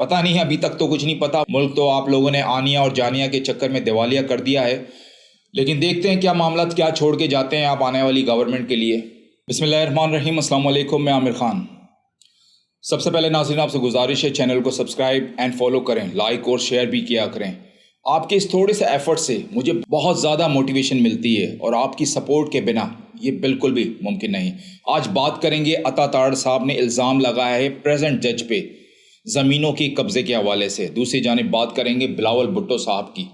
پتہ نہیں ابھی تک تو کچھ نہیں پتا. ملک تو آپ لوگوں نے آنیا اور جانیا کے چکر میں دیوالیہ کر دیا ہے، لیکن دیکھتے ہیں کیا معاملات کیا چھوڑ کے جاتے ہیں آپ آنے والی گورنمنٹ کے لیے. بسم اللہ الرحمن الرحیم. السلام علیکم. میں عامر خان. سب سے پہلے ناظرین آپ سے گزارش ہے چینل کو سبسکرائب اینڈ فالو کریں، لائک اور شیئر بھی کیا کریں. آپ کے اس تھوڑے سے ایفرٹ سے مجھے بہت زیادہ موٹیویشن ملتی ہے اور آپ کی سپورٹ کے بنا یہ بالکل بھی ممکن نہیں. آج بات کریں گے عطا تارڑ صاحب نے الزام لگایا ہے پریزنٹ جج پہ زمینوں کے قبضے کے حوالے سے. دوسری جانب بات کریں گے بلاول بھٹو صاحب کی.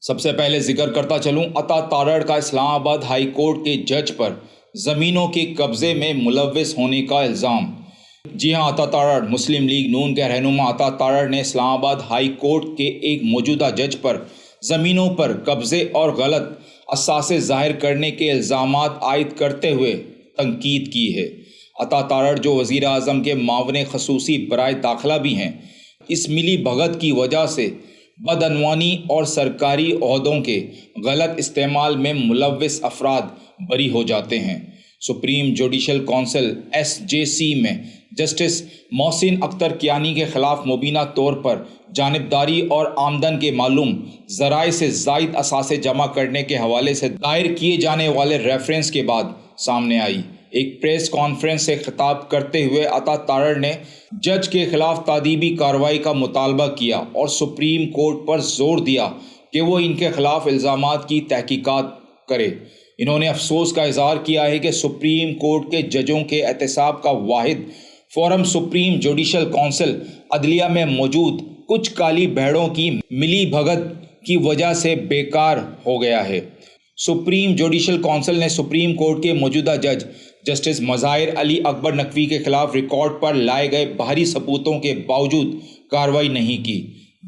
سب سے پہلے ذکر کرتا چلوں عطا تارڑ کا اسلام آباد ہائی کورٹ کے جج پر زمینوں کے قبضے میں ملوث ہونے کا الزام. جی ہاں، عطا تارڑ مسلم لیگ نون کے رہنما عطا تارڑ نے اسلام آباد ہائی کورٹ کے ایک موجودہ جج پر زمینوں پر قبضے اور غلط اثاثے ظاہر کرنے کے الزامات عائد کرتے ہوئے تنقید کی ہے. عطا تارڑ جو وزیر اعظم کے معاون خصوصی برائے داخلہ بھی ہیں، اس ملی بھگت کی وجہ سے بدعنوانی اور سرکاری عہدوں کے غلط استعمال میں ملوث افراد بری ہو جاتے ہیں. سپریم جوڈیشل کونسل SJC میں جسٹس محسن اختر کیانی کے خلاف مبینہ طور پر جانبداری اور آمدن کے معلوم ذرائع سے زائد اثاثے جمع کرنے کے حوالے سے دائر کیے جانے والے ریفرنس کے بعد سامنے آئی. ایک پریس کانفرنس سے خطاب کرتے ہوئے عطا تارڑ نے جج کے خلاف تادیبی کارروائی کا مطالبہ کیا اور سپریم کورٹ پر زور دیا کہ وہ ان کے خلاف الزامات کی تحقیقات کرے. انہوں نے افسوس کا اظہار کیا ہے کہ سپریم کورٹ کے ججوں کے احتساب کا واحد فورم سپریم جوڈیشل کونسل عدلیہ میں موجود کچھ کالی بھیڑوں کی ملی بھگت کی وجہ سے بیکار ہو گیا ہے. سپریم جوڈیشل کونسل نے سپریم کورٹ کے موجودہ جج جسٹس مظاہر علی اکبر نقوی کے خلاف ریکارڈ پر لائے گئے باہری ثبوتوں کے باوجود کارروائی نہیں کی.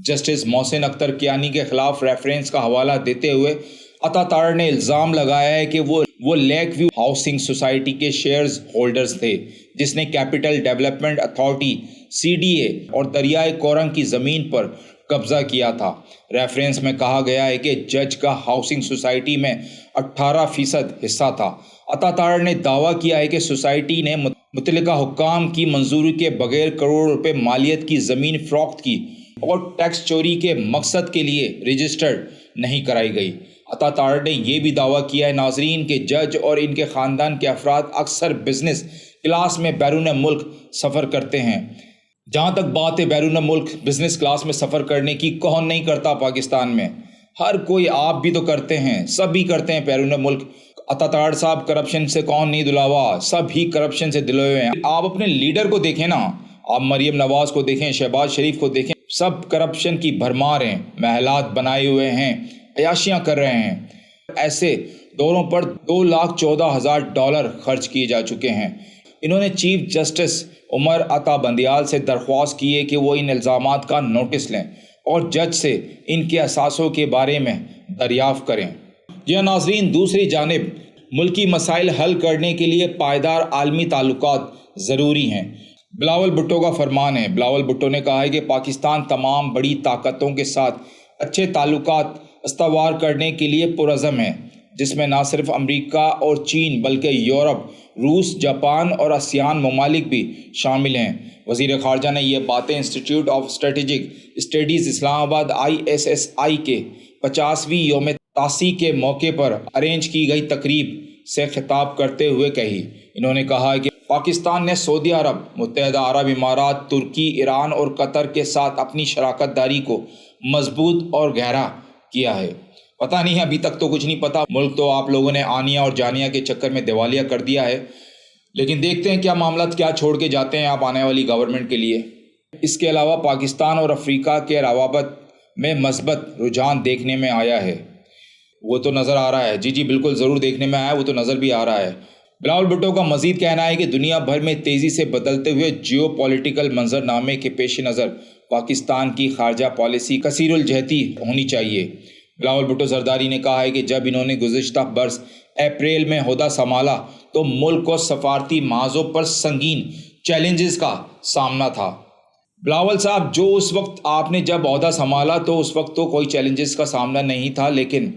جسٹس محسن اختر کیانی کے خلاف ریفرنس کا حوالہ دیتے ہوئے عطا تارڑ نے الزام لگایا ہے کہ وہ لیک ویو ہاؤسنگ سوسائٹی کے شیئرز ہولڈرز تھے، جس نے کیپٹل ڈیولپمنٹ اتھارٹی CDA اور دریائے کورنگ کی زمین پر قبضہ کیا تھا. ریفرنس میں کہا گیا ہے کہ جج کا ہاؤسنگ سوسائٹی میں 18% حصہ تھا. عطا تارڑ نے دعویٰ کیا ہے کہ سوسائٹی نے متعلقہ حکام کی منظوری کے بغیر کروڑ روپے مالیت کی زمین فروخت کی اور ٹیکس چوری کے مقصد کے لیے رجسٹرڈ نہیں کرائی گئی. عطا تارڑ نے یہ بھی دعویٰ کیا ہے ناظرین کہ جج اور ان کے خاندان کے افراد اکثر بزنس کلاس میں بیرون ملک سفر کرتے ہیں. جہاں تک بات ہے بیرون ملک بزنس کلاس میں سفر کرنے کی، کون نہیں کرتا پاکستان میں؟ ہر کوئی، آپ بھی تو کرتے ہیں، سب ہی کرتے ہیں بیرون ملک. عطا تارڑ صاحب کرپشن سے کون نہیں دلا ہوا؟ سب ہی کرپشن سے دلے ہوئے ہیں. آپ اپنے لیڈر کو دیکھیں نا، آپ مریم نواز کو دیکھیں، شہباز شریف کو دیکھیں، سب کرپشن کی بھرمار ہیں، محلات بنائے ہوئے ہیں، عیاشیاں کر رہے ہیں. ایسے دوروں پر $2,14,000 خرچ کیے جا چکے ہیں. انہوں نے چیف جسٹس عمر عطا بندیال سے درخواست کی ہے کہ وہ ان الزامات کا نوٹس لیں اور جج سے ان کے اثاثوں کے بارے میں دریافت کریں. جی ہاں ناظرین، دوسری جانب ملکی مسائل حل کرنے کے لیے پائیدار عالمی تعلقات ضروری ہیں. بلاول بھٹو کا فرمان ہے. بلاول بھٹو نے کہا ہے کہ پاکستان تمام بڑی طاقتوں کے ساتھ اچھے تعلقات استوار کرنے کے لیے پرعزم ہے، جس میں نہ صرف امریکہ اور چین بلکہ یورپ، روس، جاپان اور آسیان ممالک بھی شامل ہیں. وزیر خارجہ نے یہ باتیں انسٹیٹیوٹ آف اسٹریٹجک اسٹڈیز اسلام آباد ISSI کے 50ویں یوم تاسیس کے موقع پر ارینج کی گئی تقریب سے خطاب کرتے ہوئے کہی. انہوں نے کہا کہ پاکستان نے سعودی عرب، متحدہ عرب امارات، ترکی، ایران اور قطر کے ساتھ اپنی شراکت داری کو مضبوط اور گہرا کیا ہے. پتہ نہیں ابھی تک تو کچھ نہیں پتا. ملک تو آپ لوگوں نے آنیا اور جانیا کے چکر میں دیوالیہ کر دیا ہے، لیکن دیکھتے ہیں کیا معاملات کیا چھوڑ کے جاتے ہیں آپ آنے والی گورنمنٹ کے لیے. اس کے علاوہ پاکستان اور افریقہ کے روابط میں مثبت رجحان دیکھنے میں آیا ہے. وہ تو نظر آ رہا ہے، جی بالکل ضرور دیکھنے میں آیا، وہ تو نظر بھی آ رہا ہے. بلاول بھٹو کا مزید کہنا ہے کہ دنیا بھر میں تیزی سے بدلتے ہوئے جیو پولیٹیکل منظرنامے کے پیش نظر پاکستان کی خارجہ پالیسی کثیر الجہتی ہونی چاہیے. بلاول بھٹو زرداری نے کہا ہے کہ جب انہوں نے گزشتہ برس اپریل میں عہدہ سنبھالا تو ملک کو سفارتی محاذوں پر سنگین چیلنجز کا سامنا تھا. بلاول صاحب، جو اس وقت آپ نے جب عہدہ سنبھالا تو اس وقت تو کوئی چیلنجز کا سامنا نہیں تھا، لیکن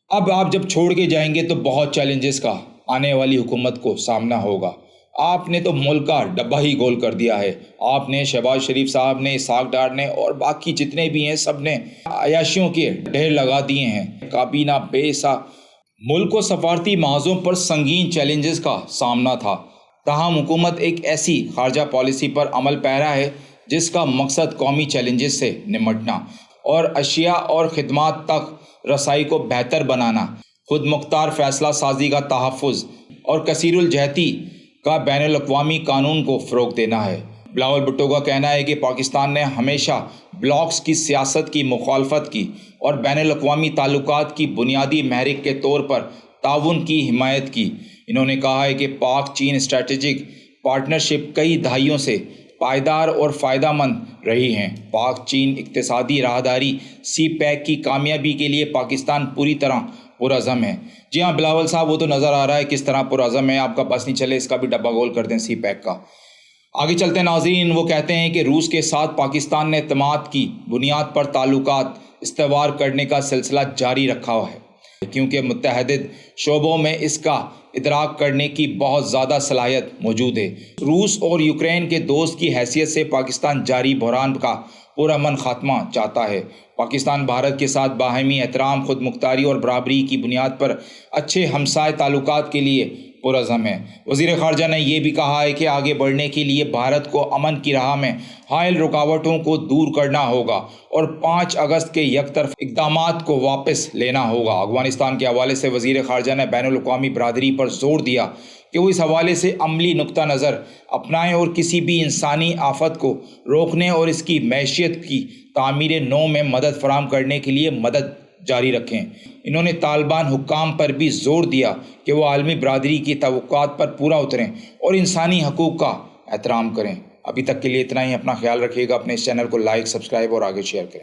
اب آپ جب چھوڑ کے جائیں گے تو بہت چیلنجز کا آنے والی حکومت کو سامنا ہوگا. آپ نے تو ملک کا ڈبہ ہی گول کر دیا ہے۔ آپ نے، شہباز شریف صاحب نے، اسحاق ڈار نے اور باقی جتنے بھی ہیں سب نے عیاشیوں کے ڈھیر لگا دیے ہیں۔ کابینہ بے سا ملک کو سفارتی محاذوں پر سنگین چیلنجز کا سامنا تھا، تاہم حکومت ایک ایسی خارجہ پالیسی پر عمل پیرا ہے جس کا مقصد قومی چیلنجز سے نمٹنا اور اشیاء اور خدمات تک رسائی کو بہتر بنانا، خود مختار فیصلہ سازی کا تحفظ اور کثیر الجہتی کا بین الاقوامی قانون کو فروغ دینا ہے۔ بلاول بھٹو کا کہنا ہے کہ پاکستان نے ہمیشہ بلاکس کی سیاست کی مخالفت کی اور بین الاقوامی تعلقات کی بنیادی محرک کے طور پر تعاون کی حمایت کی۔ انہوں نے کہا ہے کہ پاک چین اسٹریٹجک پارٹنرشپ کئی دہائیوں سے پائیدار اور فائدہ مند رہی ہیں۔ پاک چین اقتصادی راہداری سی پیک کی کامیابی کے لیے پاکستان پوری طرح پرعزم ہے۔ جی ہاں بلاول صاحب، وہ تو نظر آ رہا ہے کس طرح پرعزم ہے، آپ کا بس نہیں چلے اس کا بھی ڈبہ گول کر دیں سی پیک کا۔ آگے چلتے ہیں ناظرین، وہ کہتے ہیں کہ روس کے ساتھ پاکستان نے اعتماد کی بنیاد پر تعلقات استوار کرنے کا سلسلہ جاری رکھا ہے، کیونکہ متعدد شعبوں میں اس کا ادراک کرنے کی بہت زیادہ صلاحیت موجود ہے۔ روس اور یوکرین کے دوست کی حیثیت سے پاکستان جاری بحران کا پرامن خاتمہ چاہتا ہے۔ پاکستان بھارت کے ساتھ باہمی احترام، خود مختاری اور برابری کی بنیاد پر اچھے ہمسائے تعلقات کے لیے پرعزم ہے۔ وزیر خارجہ نے یہ بھی کہا ہے کہ آگے بڑھنے کے لیے بھارت کو امن کی راہ میں حائل رکاوٹوں کو دور کرنا ہوگا اور 5 اگست کے یک طرف اقدامات کو واپس لینا ہوگا۔ افغانستان کے حوالے سے وزیر خارجہ نے بین الاقوامی برادری پر زور دیا کہ وہ اس حوالے سے عملی نقطہ نظر اپنائیں اور کسی بھی انسانی آفت کو روکنے اور اس کی معیشت کی تعمیر نو میں مدد فراہم کرنے کے لیے مدد جاری رکھیں۔ انہوں نے طالبان حکام پر بھی زور دیا کہ وہ عالمی برادری کی توقعات پر پورا اتریں اور انسانی حقوق کا احترام کریں۔ ابھی تک کے لیے اتنا ہی، اپنا خیال رکھیے گا، اپنے اس چینل کو لائک، سبسکرائب اور آگے شیئر کریں۔